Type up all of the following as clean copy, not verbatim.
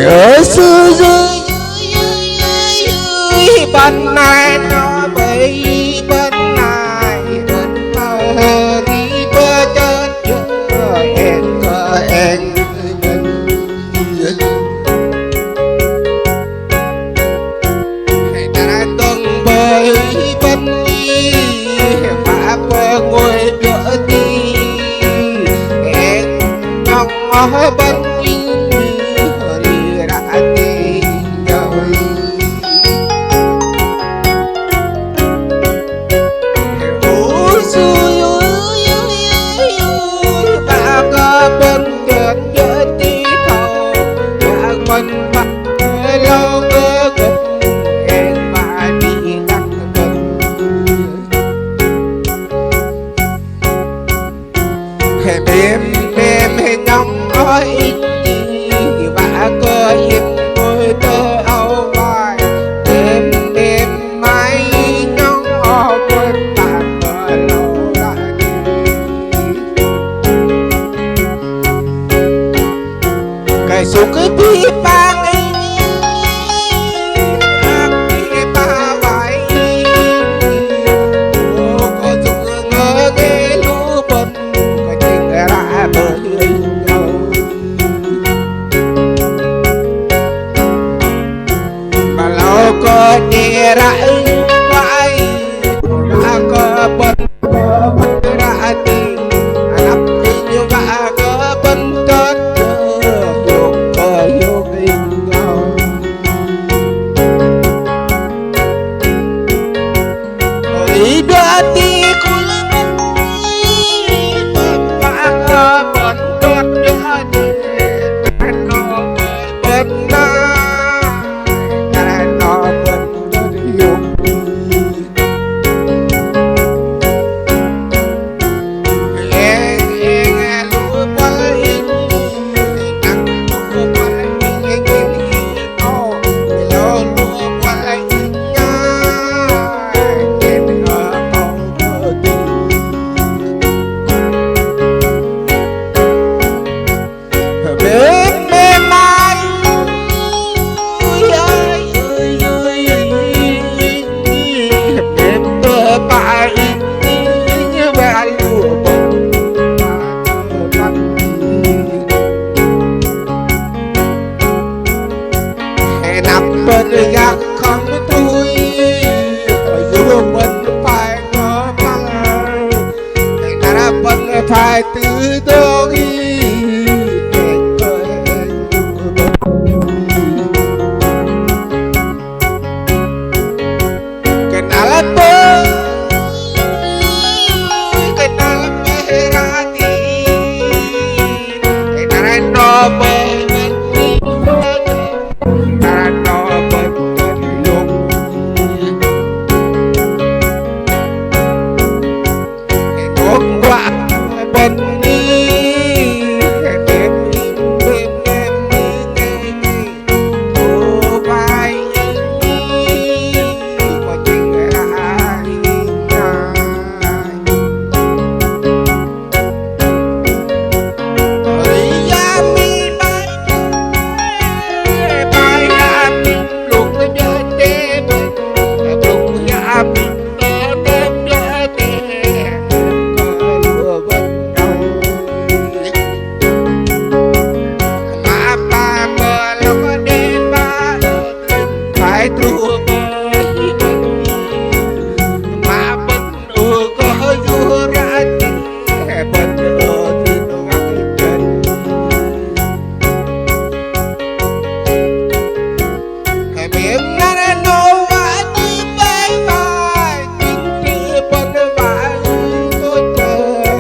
ở xưa dưới bên này nó bị bên này bên mơ đi bơ chết em ta từng bơi bên đi và bơ ngồi đỡ đi em trong ở bên mình bắt lâu cơ cực em mà đi đắc mình mềm nóng nói và cơ hiệp môi tơ âu vai mềm mái nóng quên bạn cơ lâu lại cái số cái tí bang đi ra vai cơ bên ra đi nắp như vạ cơ bên kết vô kinh nhau đi đưa đi cũng bên vạ cơ bên kết đưa đi bên bên gác không tôi dù mình phải có măng ta đã bên phải từ đôi cái nào là tôi cái nào là bê ra đi cái nào là nó bê bên đi ô vai có tình ai ơi ya mi bay ya mi lúc nhớ tê lúc ya mi thua mà bên có vua ra bên thì nó ngắt trên miệng nó nô quá như bay bay nhưng chưa bên vai tôi trời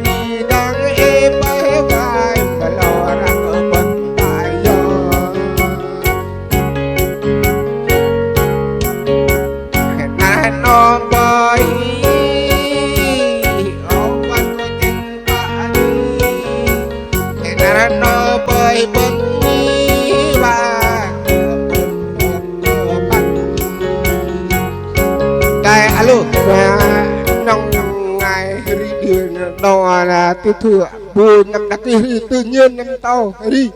đi đang êm bay vai mà lo rằng ở bên vai do nó bơi ông quanh có tình bạn thì nó bơi bên ba cái alo nông ngày đi đường đò là tiêu thừa buồn năm đặc tự nhiên năm tàu đi